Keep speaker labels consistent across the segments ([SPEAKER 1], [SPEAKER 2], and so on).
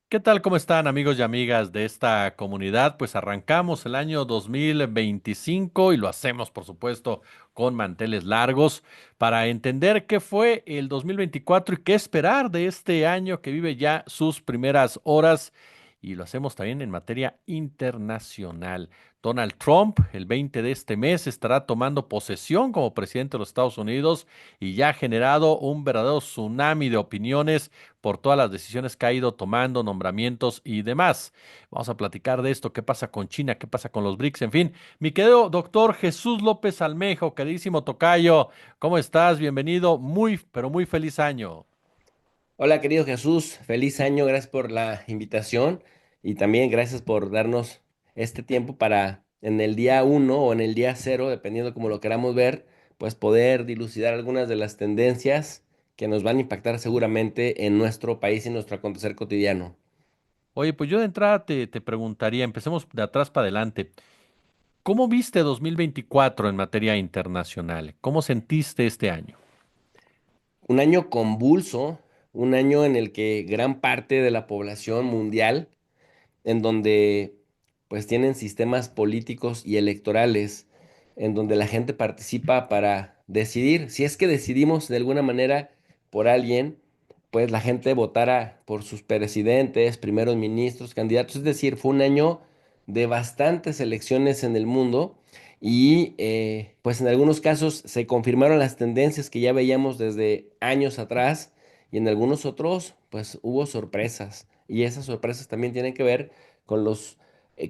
[SPEAKER 1] ¿Qué tal? ¿Cómo están amigos y amigas de esta comunidad? Pues arrancamos el año 2025 y lo hacemos, por supuesto, con manteles largos para entender qué fue el 2024 y qué esperar de este año que vive ya sus primeras horas. Y lo hacemos también en materia internacional. Donald Trump, el 20 de este mes, estará tomando posesión como presidente de los Estados Unidos y ya ha generado un verdadero tsunami de opiniones por todas las decisiones que ha ido tomando, nombramientos y demás. Vamos a platicar de esto, qué pasa con China, qué pasa con los BRICS, en fin. Mi querido doctor Jesús López Almejo, queridísimo tocayo, ¿cómo estás? Bienvenido, muy, pero muy feliz año.
[SPEAKER 2] Hola, querido Jesús, feliz año, gracias por la invitación y también gracias por darnos este tiempo para en el día uno o en el día cero, dependiendo como lo queramos ver, pues poder dilucidar algunas de las tendencias que nos van a impactar seguramente en nuestro país y nuestro acontecer cotidiano.
[SPEAKER 1] Oye, pues yo de entrada te preguntaría, empecemos de atrás para adelante. ¿Cómo viste 2024 en materia internacional? ¿Cómo sentiste este año?
[SPEAKER 2] Un año convulso, un año en el que gran parte de la población mundial en donde pues tienen sistemas políticos y electorales, en donde la gente participa para decidir, si es que decidimos de alguna manera por alguien, pues la gente votara por sus presidentes, primeros ministros, candidatos, es decir, fue un año de bastantes elecciones en el mundo. Y pues en algunos casos se confirmaron las tendencias que ya veíamos desde años atrás y en algunos otros pues hubo sorpresas y esas sorpresas también tienen que ver con los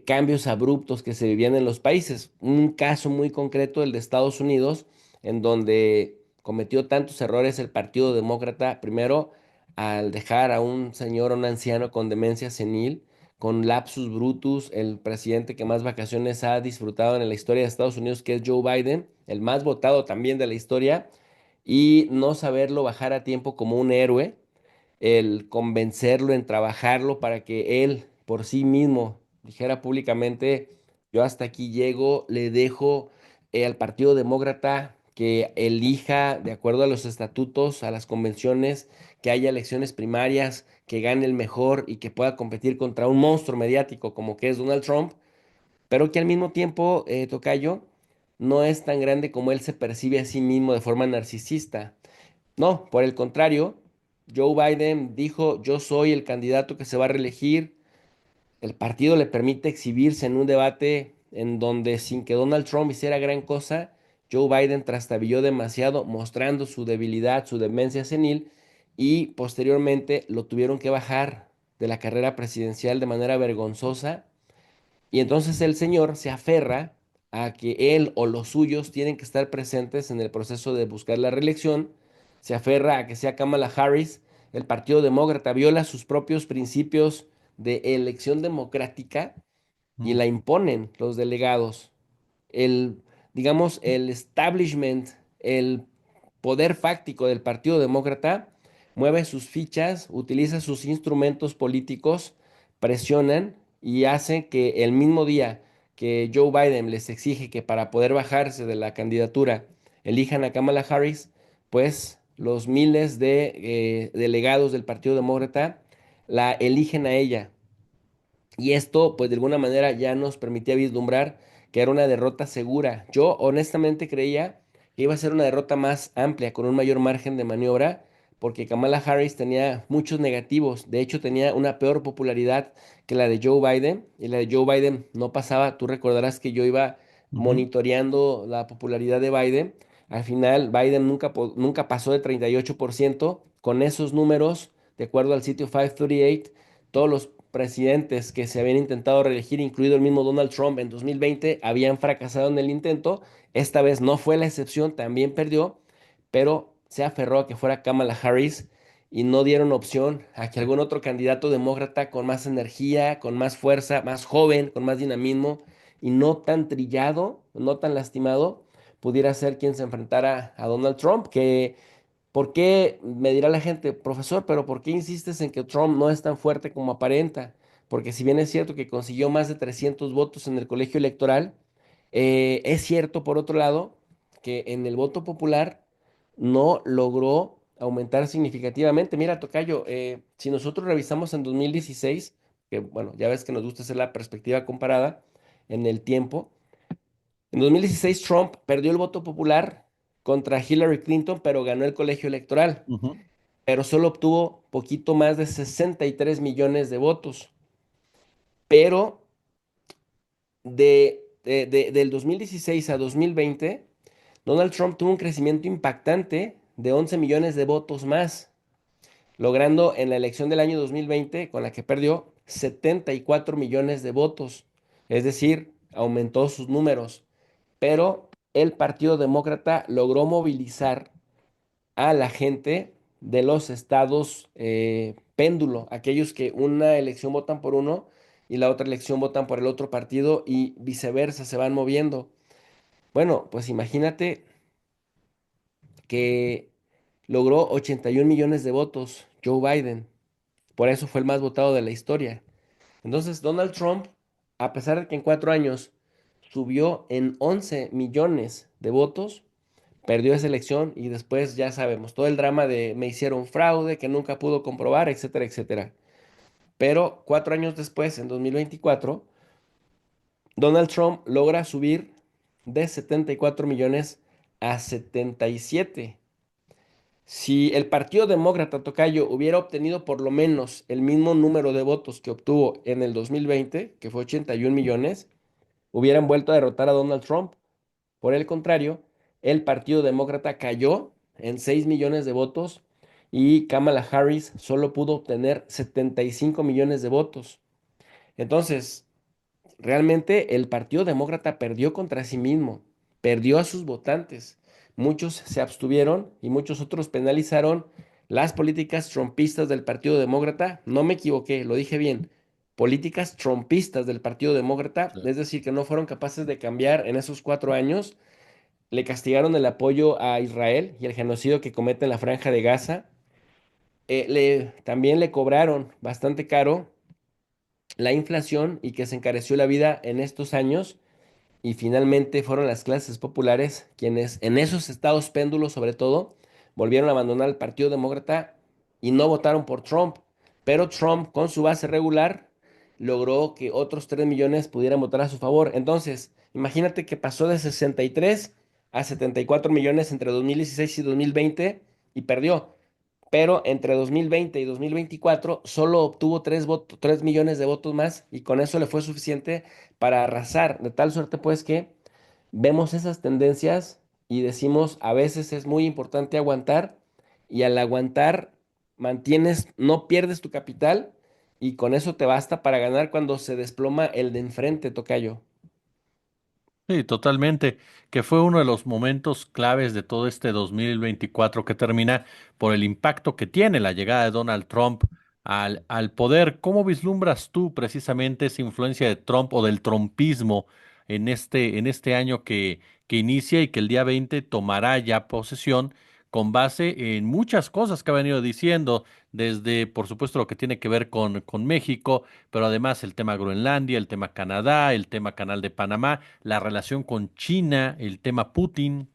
[SPEAKER 2] cambios abruptos que se vivían en los países. Un caso muy concreto, el de Estados Unidos, en donde cometió tantos errores el Partido Demócrata, primero al dejar a un señor, a un anciano con demencia senil, con lapsus brutus, el presidente que más vacaciones ha disfrutado en la historia de Estados Unidos, que es Joe Biden, el más votado también de la historia, y no saberlo bajar a tiempo como un héroe, el convencerlo en trabajarlo para que él por sí mismo dijera públicamente, yo hasta aquí llego, le dejo al Partido Demócrata que elija de acuerdo a los estatutos, a las convenciones, que haya elecciones primarias, que gane el mejor y que pueda competir contra un monstruo mediático como que es Donald Trump, pero que al mismo tiempo, Tocayo, no es tan grande como él se percibe a sí mismo de forma narcisista. No, por el contrario, Joe Biden dijo, yo soy el candidato que se va a reelegir. El partido le permite exhibirse en un debate en donde sin que Donald Trump hiciera gran cosa, Joe Biden trastabilló demasiado, mostrando su debilidad, su demencia senil, y posteriormente lo tuvieron que bajar de la carrera presidencial de manera vergonzosa. Y entonces el señor se aferra a que él o los suyos tienen que estar presentes en el proceso de buscar la reelección, se aferra a que sea Kamala Harris, el Partido Demócrata viola sus propios principios de elección democrática y
[SPEAKER 1] Mm.
[SPEAKER 2] la imponen los delegados. El, digamos, el establishment, el poder fáctico del Partido Demócrata mueve sus fichas, utiliza sus instrumentos políticos, presionan y hacen que el mismo día que Joe Biden les exige que para poder bajarse de la candidatura elijan a Kamala Harris, pues los miles de delegados del Partido Demócrata la eligen a ella. Y esto, pues de alguna manera ya nos permitía vislumbrar que era una derrota segura. Yo honestamente creía que iba a ser una derrota más amplia, con un mayor margen de maniobra, porque Kamala Harris tenía muchos negativos. De hecho, tenía una peor popularidad que la de Joe Biden. Y la de Joe Biden no pasaba. Tú recordarás que yo iba
[SPEAKER 1] Ujú.
[SPEAKER 2] monitoreando la popularidad de Biden. Al final, Biden nunca pasó de 38%. Con esos números, de acuerdo al sitio 538, todos los presidentes que se habían intentado reelegir, incluido el mismo Donald Trump en 2020, habían fracasado en el intento. Esta vez no fue la excepción, también perdió, pero se aferró a que fuera Kamala Harris y no dieron opción a que algún otro candidato demócrata con más energía, con más fuerza, más joven, con más dinamismo y no tan trillado, no tan lastimado, pudiera ser quien se enfrentara a Donald Trump, que ¿por qué, me dirá la gente, profesor, pero por qué insistes en que Trump no es tan fuerte como aparenta? Porque si bien es cierto que consiguió más de 300 votos en el colegio electoral, es cierto, por otro lado, que en el voto popular no logró aumentar significativamente. Mira, tocayo, si nosotros revisamos en 2016, que bueno, ya ves que nos gusta hacer la perspectiva comparada en el tiempo, en 2016 Trump perdió el voto popular contra Hillary Clinton, pero ganó el colegio electoral,
[SPEAKER 1] Ujú.
[SPEAKER 2] pero solo obtuvo poquito más de 63 millones de votos. Pero del 2016 a 2020, Donald Trump tuvo un crecimiento impactante de 11 millones de votos más, logrando en la elección del año 2020, con la que perdió, 74 millones de votos. Es decir, aumentó sus números. Pero el Partido Demócrata logró movilizar a la gente de los estados péndulo, aquellos que una elección votan por uno y la otra elección votan por el otro partido y viceversa, se van moviendo. Bueno, pues imagínate que logró 81 millones de votos Joe Biden. Por eso fue el más votado de la historia. Entonces, Donald Trump, a pesar de que en 4 años subió en 11 millones de votos, perdió esa elección y después ya sabemos todo el drama de me hicieron fraude, que nunca pudo comprobar, etcétera, etcétera. Pero 4 años después, en 2024, Donald Trump logra subir de 74 millones a 77. Si el Partido Demócrata Tocayo hubiera obtenido por lo menos el mismo número de votos que obtuvo en el 2020, que fue 81 millones, hubieran vuelto a derrotar a Donald Trump. Por el contrario, el Partido Demócrata cayó en 6 millones de votos y Kamala Harris solo pudo obtener 75 millones de votos. Entonces, realmente el Partido Demócrata perdió contra sí mismo, perdió a sus votantes. Muchos se abstuvieron y muchos otros penalizaron las políticas trumpistas del Partido Demócrata. No me equivoqué, lo dije bien. Políticas trumpistas del Partido Demócrata,
[SPEAKER 1] Sí.
[SPEAKER 2] es decir, que no fueron capaces de cambiar en esos 4 años. Le castigaron el apoyo a Israel y el genocidio que comete en la Franja de Gaza. También le cobraron bastante caro la inflación y que se encareció la vida en estos años. Y finalmente fueron las clases populares quienes en esos estados péndulos sobre todo volvieron a abandonar el Partido Demócrata y no votaron por Trump. Pero Trump con su base regular logró que otros 3 millones pudieran votar a su favor. Entonces, imagínate que pasó de 63 a 74 millones entre 2016 y 2020 y perdió. Pero entre 2020 y 2024 solo obtuvo 3 millones de votos más y con eso le fue suficiente para arrasar, de tal suerte pues que vemos esas tendencias y decimos a veces es muy importante aguantar y al aguantar mantienes, no pierdes tu capital y con eso te basta para ganar cuando se desploma el de enfrente, tocayo.
[SPEAKER 1] Sí, totalmente, que fue uno de los momentos claves de todo este 2024 que termina por el impacto que tiene la llegada de Donald Trump al poder. ¿Cómo vislumbras tú precisamente esa influencia de Trump o del trumpismo en este año que inicia y que el día 20 tomará ya posesión con base en muchas cosas que ha venido diciendo, desde, por supuesto, lo que tiene que ver con México, pero además el tema Groenlandia, el tema Canadá, el tema Canal de Panamá, la relación con China, el tema Putin?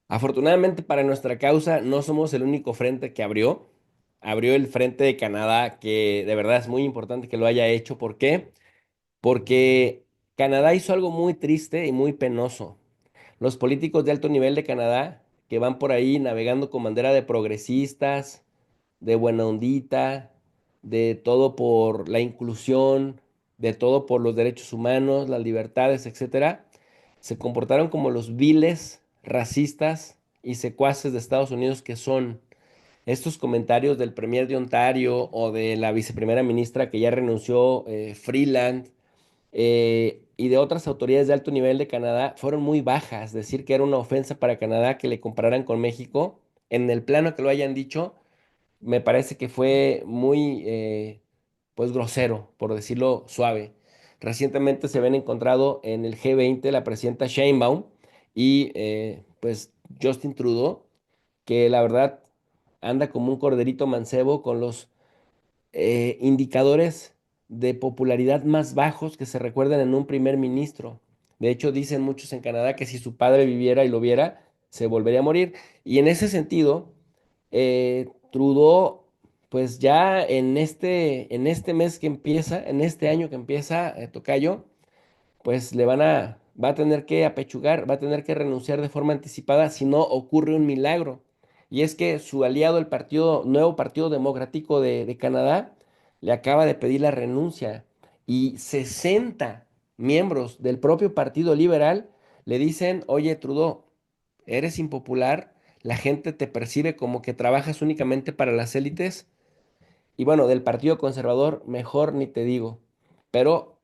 [SPEAKER 2] Afortunadamente para nuestra causa no somos el único frente que abrió. Abrió el frente de Canadá, que de verdad es muy importante que lo haya hecho. ¿Por qué? Porque Canadá hizo algo muy triste y muy penoso. Los políticos de alto nivel de Canadá que van por ahí navegando con bandera de progresistas, de buena ondita, de todo por la inclusión, de todo por los derechos humanos, las libertades, etcétera, se comportaron como los viles racistas y secuaces de Estados Unidos que son. Estos comentarios del premier de Ontario o de la viceprimera ministra que ya renunció, Freeland, y de otras autoridades de alto nivel de Canadá fueron muy bajas. Decir que era una ofensa para Canadá que le compararan con México, en el plano que lo hayan dicho, me parece que fue muy, pues, grosero, por decirlo suave. Recientemente se habían encontrado en el G20 la presidenta Sheinbaum y pues Justin Trudeau, que la verdad anda como un corderito mancebo con los indicadores de popularidad más bajos que se recuerdan en un primer ministro. De hecho, dicen muchos en Canadá que si su padre viviera y lo viera, se volvería a morir. Y en ese sentido, Trudeau, pues ya en este mes que empieza, en este año que empieza, tocayo, pues va a tener que apechugar, va a tener que renunciar de forma anticipada si no ocurre un milagro. Y es que su aliado, el Nuevo Partido Democrático de Canadá, le acaba de pedir la renuncia y 60 miembros del propio Partido Liberal le dicen, oye, Trudeau, eres impopular, la gente te percibe como que trabajas únicamente para las élites y bueno, del Partido Conservador, mejor ni te digo. Pero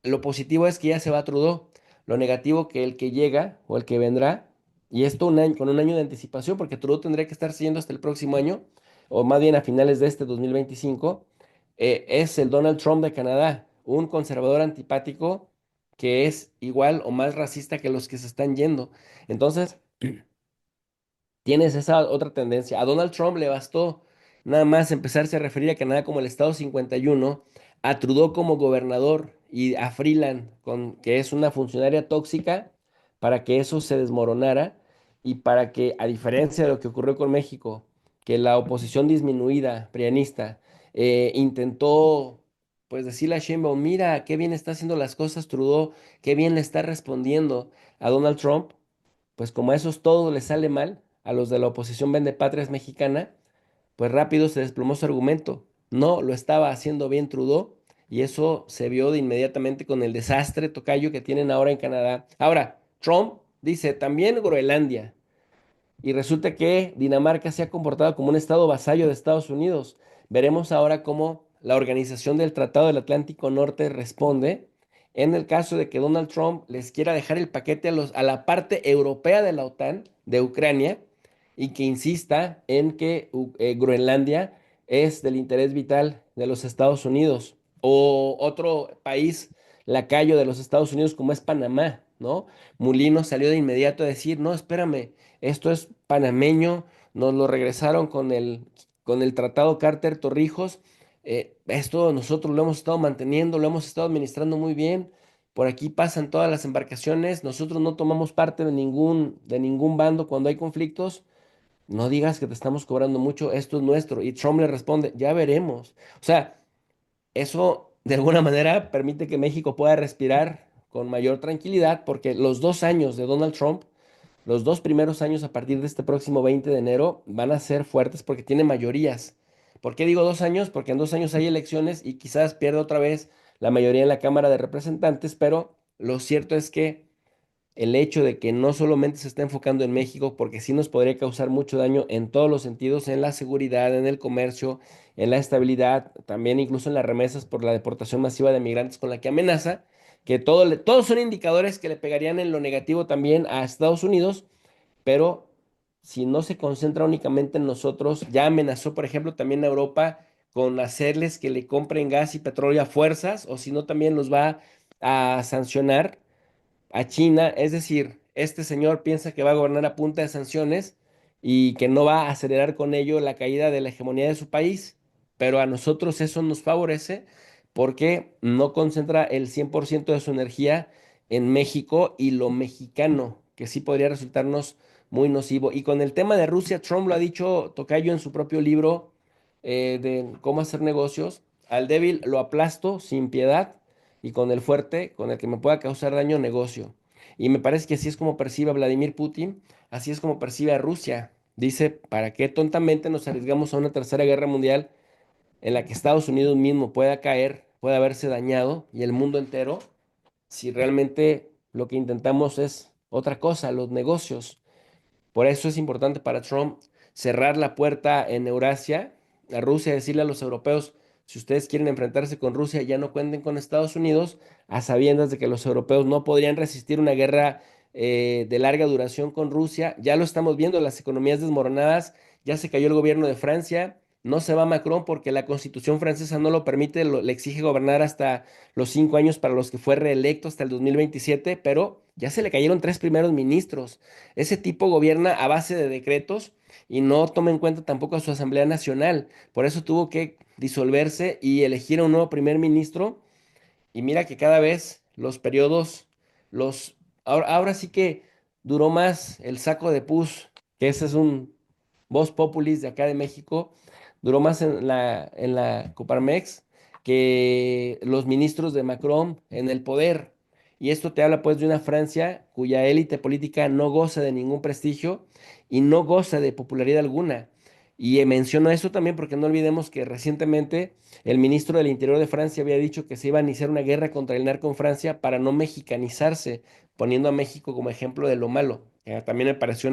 [SPEAKER 2] lo positivo es que ya se va Trudeau. Lo negativo que el que llega o el que vendrá, y esto con un año de anticipación, porque Trudeau tendría que estar siguiendo hasta el próximo año, o más bien a finales de este 2025, es el Donald Trump de Canadá, un conservador antipático que es igual o más racista que los que se están yendo. Entonces, tienes esa otra tendencia. A Donald Trump le bastó nada más empezarse a referir a Canadá como el Estado 51, a Trudeau como gobernador y a Freeland, que es una funcionaria tóxica, para que eso se desmoronara y para que, a diferencia de lo que ocurrió con México, que la oposición disminuida, prianista, intentó pues decirle a Sheinbaum, mira, qué bien está haciendo las cosas Trudeau, qué bien le está respondiendo a Donald Trump, pues como a esos todo les sale mal, a los de la oposición vendepatrias mexicana, pues rápido se desplomó su argumento. No lo estaba haciendo bien Trudeau y eso se vio de inmediatamente con el desastre tocayo que tienen ahora en Canadá. Ahora, Trump dice también Groenlandia. Y resulta que Dinamarca se ha comportado como un estado vasallo de Estados Unidos. Veremos ahora cómo la Organización del Tratado del Atlántico Norte responde en el caso de que Donald Trump les quiera dejar el paquete a la parte europea de la OTAN, de Ucrania, y que insista en que Groenlandia es del interés vital de los Estados Unidos. O otro país lacayo de los Estados Unidos como es Panamá, ¿no? Mulino salió de inmediato a decir, no, espérame, esto es panameño, nos lo regresaron con el Tratado Carter-Torrijos. Esto nosotros lo hemos estado manteniendo, lo hemos estado administrando muy bien. Por aquí pasan todas las embarcaciones. Nosotros no tomamos parte de ningún bando cuando hay conflictos. No digas que te estamos cobrando mucho, esto es nuestro. Y Trump le responde, ya veremos. O sea, eso de alguna manera permite que México pueda respirar con mayor tranquilidad porque los 2 años de Donald Trump, los 2 primeros años a partir de este próximo 20 de enero van a ser fuertes porque tiene mayorías. ¿Por qué digo 2 años? Porque en 2 años hay elecciones y quizás pierda otra vez la mayoría en la Cámara de Representantes, pero lo cierto es que el hecho de que no solamente se está enfocando en México, porque sí nos podría causar mucho daño en todos los sentidos, en la seguridad, en el comercio, en la estabilidad, también incluso en las remesas por la deportación masiva de migrantes con la que amenaza, que todos son indicadores que le pegarían en lo negativo también a Estados Unidos, pero si no se concentra únicamente en nosotros, ya amenazó, por ejemplo, también a Europa con hacerles que le compren gas y petróleo a fuerzas, o si no, también los va a sancionar a China. Es decir, este señor piensa que va a gobernar a punta de sanciones y que no va a acelerar con ello la caída de la hegemonía de su país, pero a nosotros eso nos favorece porque no concentra el 100% de su energía en México y lo mexicano, que sí podría resultarnos muy nocivo. Y con el tema de Rusia, Trump lo ha dicho Tocayo en su propio libro de cómo hacer negocios. Al débil lo aplasto sin piedad y con el fuerte, con el que me pueda causar daño, negocio. Y me parece que así es como percibe a Vladimir Putin, así es como percibe a Rusia. Dice, ¿para qué tontamente nos arriesgamos a una tercera guerra mundial en la que Estados Unidos mismo pueda caer, pueda haberse dañado y el mundo entero, si realmente lo que intentamos es otra cosa, los negocios? Por eso es importante para Trump cerrar la puerta en Eurasia, a Rusia, decirle a los europeos, si ustedes quieren enfrentarse con Rusia, ya no cuenten con Estados Unidos, a sabiendas de que los europeos no podrían resistir una guerra de larga duración con Rusia. Ya lo estamos viendo, las economías desmoronadas, ya se cayó el gobierno de Francia, no se va Macron porque la constitución francesa no lo permite, le exige gobernar hasta los 5 años para los que fue reelecto hasta el 2027, pero ya se le cayeron 3 primeros ministros. Ese tipo gobierna a base de decretos y no toma en cuenta tampoco a su Asamblea Nacional. Por eso tuvo que disolverse y elegir a un nuevo primer ministro. Y mira que cada vez los periodos, ahora sí que duró más el saco de pus, que ese es un Vox Populis de acá de México, duró más en la Coparmex que los ministros de Macron en el poder. Y esto te habla pues de una Francia cuya élite política no goza de ningún prestigio y no goza de popularidad alguna. Y menciono eso también porque no olvidemos que recientemente el ministro del Interior de Francia había dicho que se iba a iniciar una guerra contra el narco en Francia para no mexicanizarse, poniendo a México como ejemplo de lo malo. También me pareció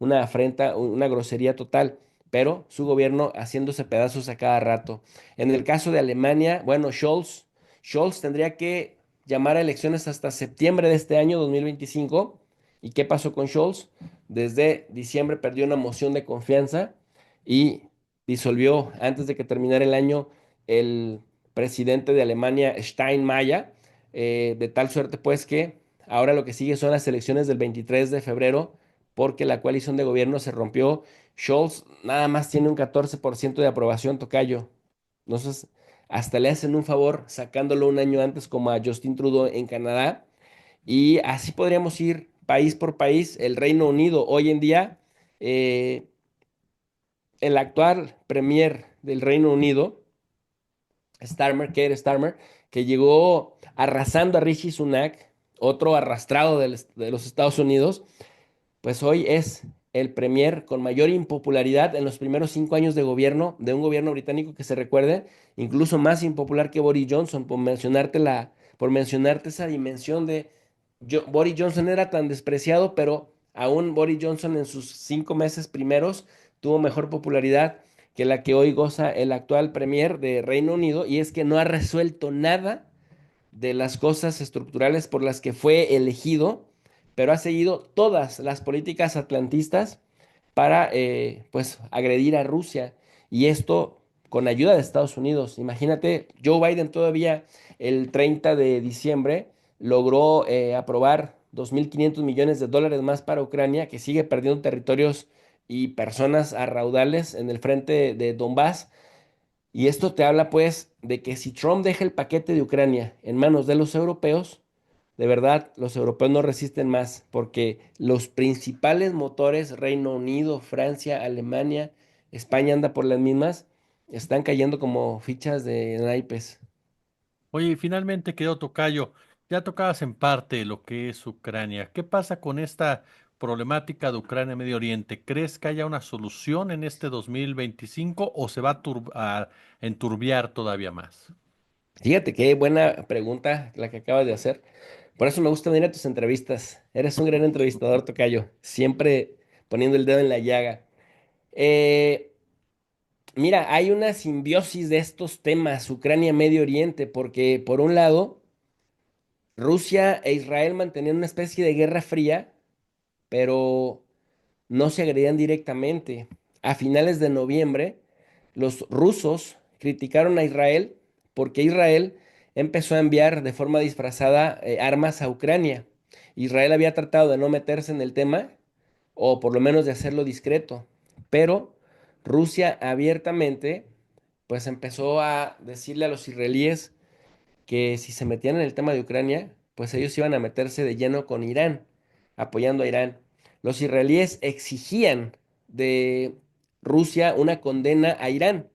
[SPEAKER 2] una afrenta, una grosería total, pero su gobierno haciéndose pedazos a cada rato. En el caso de Alemania, bueno, Scholz tendría que llamar a elecciones hasta septiembre de este año 2025. ¿Y qué pasó con Scholz? Desde diciembre perdió una moción de confianza y disolvió antes de que terminara el año el presidente de Alemania, Steinmeier, de tal suerte pues que ahora lo que sigue son las elecciones del 23 de febrero porque la coalición de gobierno se rompió. Scholz nada más tiene un 14% de aprobación, tocayo. Entonces, hasta le hacen un favor sacándolo un año antes como a Justin Trudeau en Canadá. Y así podríamos ir país por país. El Reino Unido hoy en día, eh, el actual premier del Reino Unido, Starmer, Keir Starmer, que llegó arrasando a Rishi Sunak, otro arrastrado de los Estados Unidos, pues hoy es el premier con mayor impopularidad en los primeros 5 años de gobierno de un gobierno británico que se recuerde, incluso más impopular que Boris Johnson, por mencionarte esa dimensión de Boris Johnson era tan despreciado, pero aún Boris Johnson en sus 5 meses primeros tuvo mejor popularidad que la que hoy goza el actual premier de Reino Unido, y es que no ha resuelto nada de las cosas estructurales por las que fue elegido, pero ha seguido todas las políticas atlantistas para pues agredir a Rusia. Y esto con ayuda de Estados Unidos. Imagínate, Joe Biden todavía el 30 de diciembre logró aprobar 2.500 millones de dólares más para Ucrania, que sigue perdiendo territorios y personas a raudales en el frente de Donbass. Y esto te habla pues de que si Trump deja el paquete de Ucrania en manos de los europeos, de verdad los europeos no resisten más, porque los principales motores, Reino Unido, Francia, Alemania, España anda por las mismas, están cayendo como fichas de naipes.
[SPEAKER 1] Oye, y finalmente quedó tocayo. Ya tocabas en parte lo que es Ucrania. ¿Qué pasa con esta problemática de Ucrania Medio Oriente? ¿Crees que haya una solución en este 2025 o se va a enturbiar todavía más?
[SPEAKER 2] Fíjate qué buena pregunta la que acabas de hacer. Por eso me gusta venir a tus entrevistas. Eres un gran entrevistador, tocayo, siempre poniendo el dedo en la llaga. Eh, Mira, hay una simbiosis de estos temas, Ucrania-Medio Oriente, porque por un lado, Rusia e Israel mantenían una especie de guerra fría, pero no se agredían directamente. A finales de noviembre, los rusos criticaron a Israel porque Israel empezó a enviar de forma disfrazada armas a Ucrania. Israel había tratado de no meterse en el tema, o por lo menos de hacerlo discreto, pero Rusia abiertamente pues empezó a decirle a los israelíes que si se metían en el tema de Ucrania, pues ellos iban a meterse de lleno con Irán, apoyando a Irán. Los israelíes exigían de Rusia una condena a Irán,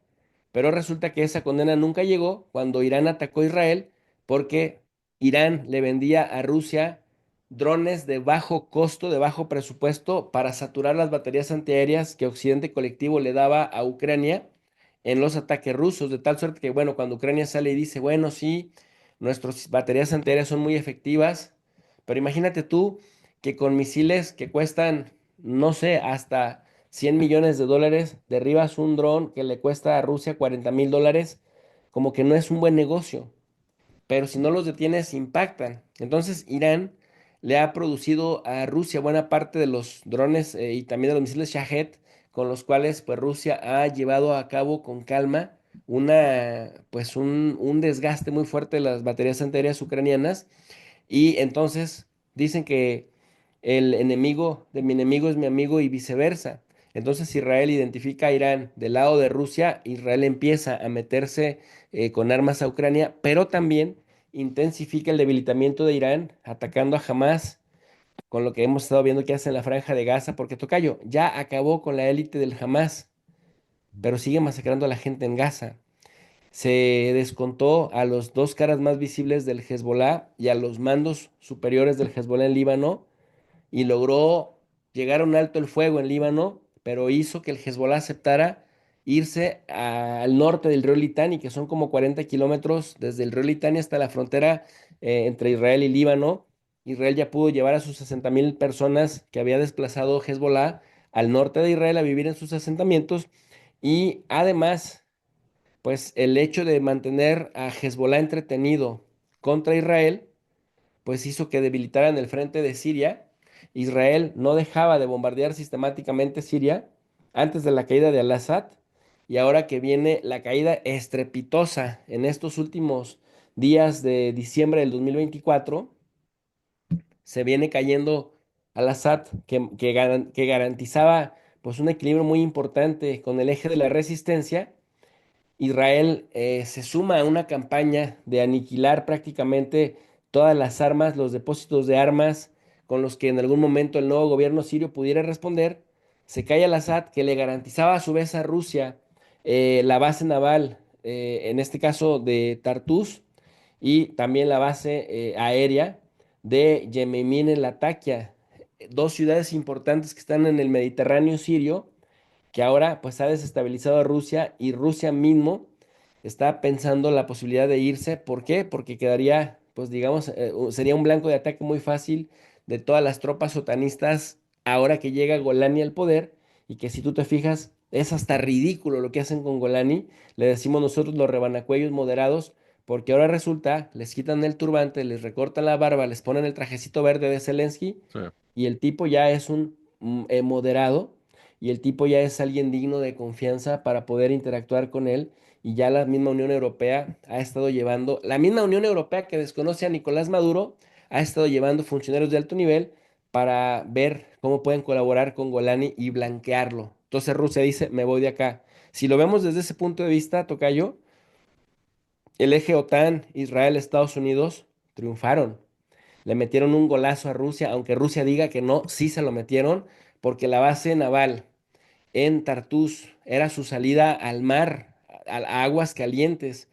[SPEAKER 2] pero resulta que esa condena nunca llegó cuando Irán atacó a Israel porque Irán le vendía a Rusia drones de bajo costo, de bajo presupuesto para saturar las baterías antiaéreas que Occidente colectivo le daba a Ucrania en los ataques rusos, de tal suerte que, bueno, cuando Ucrania sale y dice, bueno, sí, nuestras baterías antiaéreas son muy efectivas, pero imagínate tú que con misiles que cuestan, no sé, hasta 100 millones de dólares, derribas un dron que le cuesta a Rusia 40.000 dólares, como que no es un buen negocio, pero si no los detienes, impactan. Entonces, Irán le ha producido a Rusia buena parte de los drones y también de los misiles Shahed, con los cuales pues Rusia ha llevado a cabo con calma un desgaste muy fuerte de las baterías antiaéreas ucranianas. Y entonces dicen que el enemigo de mi enemigo es mi amigo y viceversa. Entonces Israel identifica a Irán del lado de Rusia, Israel empieza a meterse con armas a Ucrania, pero también intensifica el debilitamiento de Irán atacando a Hamas. con lo que hemos estado viendo que hace en la Franja de Gaza, porque tocayo, ya acabó con la élite del Hamas, pero sigue masacrando a la gente en Gaza. Se descontó a los dos caras más visibles del Hezbollah y a los mandos superiores del Hezbollah en Líbano y logró llegar a un alto el fuego en Líbano, pero hizo que el Hezbollah aceptara irse al norte del río Litani, que son como 40 kilómetros desde el río Litani hasta la frontera entre Israel y Líbano. Israel ya pudo llevar a sus 60.000 personas que había desplazado Hezbollah al norte de Israel a vivir en sus asentamientos y además, pues el hecho de mantener a Hezbollah entretenido contra Israel pues hizo que debilitaran el frente de Siria. Israel no dejaba de bombardear sistemáticamente Siria antes de la caída de Al-Assad y ahora que viene la caída estrepitosa en estos últimos días de diciembre del 2024, se viene cayendo Al-Assad que garantizaba pues un equilibrio muy importante con el eje de la resistencia. Israel se suma a una campaña de aniquilar prácticamente todas las armas, los depósitos de armas con los que en algún momento el nuevo gobierno sirio pudiera responder. Se cae al-Assad, que le garantizaba a su vez a Rusia la base naval, en este caso de Tartus, y también la base aérea de Yemenimin en Latakia, dos ciudades importantes que están en el Mediterráneo sirio que ahora pues ha desestabilizado a Rusia y Rusia mismo está pensando la posibilidad de irse. ¿Por qué? Porque quedaría, pues digamos, sería un blanco de ataque muy fácil de todas las tropas sotanistas ahora que llega Golani al poder y que si tú te fijas es hasta ridículo lo que hacen con Golani, le decimos nosotros los rebanacuellos moderados. Porque ahora resulta, les quitan el turbante, les recortan la barba, les ponen el trajecito verde de Zelensky
[SPEAKER 1] Sí.
[SPEAKER 2] y el tipo ya es un moderado y el tipo ya es alguien digno de confianza para poder interactuar con él y ya la misma Unión Europea ha estado llevando, la misma Unión Europea que desconoce a Nicolás Maduro, ha estado llevando funcionarios de alto nivel para ver cómo pueden colaborar con Golani y blanquearlo. Entonces Rusia dice, me voy de acá. Si lo vemos desde ese punto de vista, tocayo, el eje OTAN, Israel, Estados Unidos triunfaron. Le metieron un golazo a Rusia, aunque Rusia diga que no, sí se lo metieron, porque la base naval en Tartus era su salida al mar, a aguas calientes.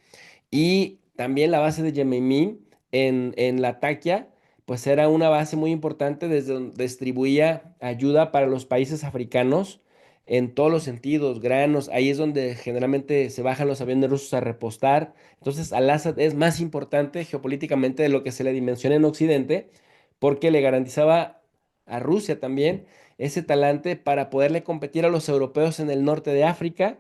[SPEAKER 2] Y también la base de Yemení en Latakia, pues era una base muy importante desde donde distribuía ayuda para los países africanos en todos los sentidos, granos, ahí es donde generalmente se bajan los aviones rusos a repostar. Entonces, Al-Assad es más importante geopolíticamente de lo que se le dimensiona en Occidente, porque le garantizaba a Rusia también ese talante para poderle competir a los europeos en el norte de África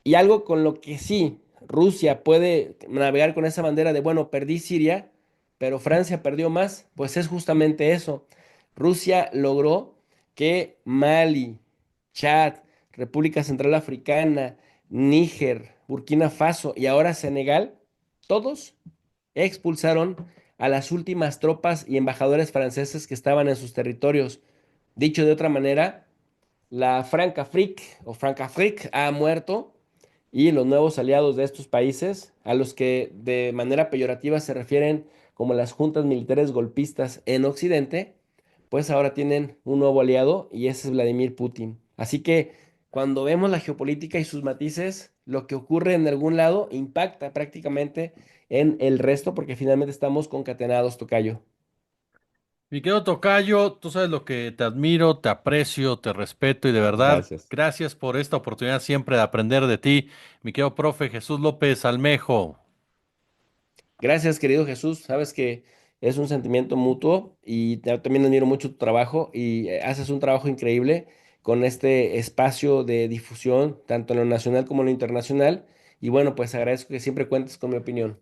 [SPEAKER 2] y algo con lo que sí, Rusia puede navegar con esa bandera de, bueno, perdí Siria, pero Francia perdió más, pues es justamente eso. Rusia logró que Mali, Chad, República Central Africana, Níger, Burkina Faso y ahora Senegal, todos expulsaron a las últimas tropas y embajadores franceses que estaban en sus territorios. Dicho de otra manera, la Francafrique o Francafrique ha muerto y los nuevos aliados de estos países, a los que de manera peyorativa se refieren como las juntas militares golpistas en Occidente, pues ahora tienen un nuevo aliado y ese es Vladimir Putin. Así que cuando vemos la geopolítica y sus matices, lo que ocurre en algún lado impacta prácticamente en el resto porque finalmente estamos concatenados, tocayo.
[SPEAKER 1] Mi querido Tocayo, tú sabes lo que te admiro, te aprecio, te respeto y de verdad,
[SPEAKER 2] Gracias.
[SPEAKER 1] gracias por esta oportunidad siempre de aprender de ti. Mi querido profe Jesús López Almejo.
[SPEAKER 2] Gracias, querido Jesús. Sabes que es un sentimiento mutuo y también admiro mucho tu trabajo y haces un trabajo increíble con este espacio de difusión, tanto en lo nacional como en lo internacional. Y bueno, pues agradezco que siempre cuentes con mi opinión.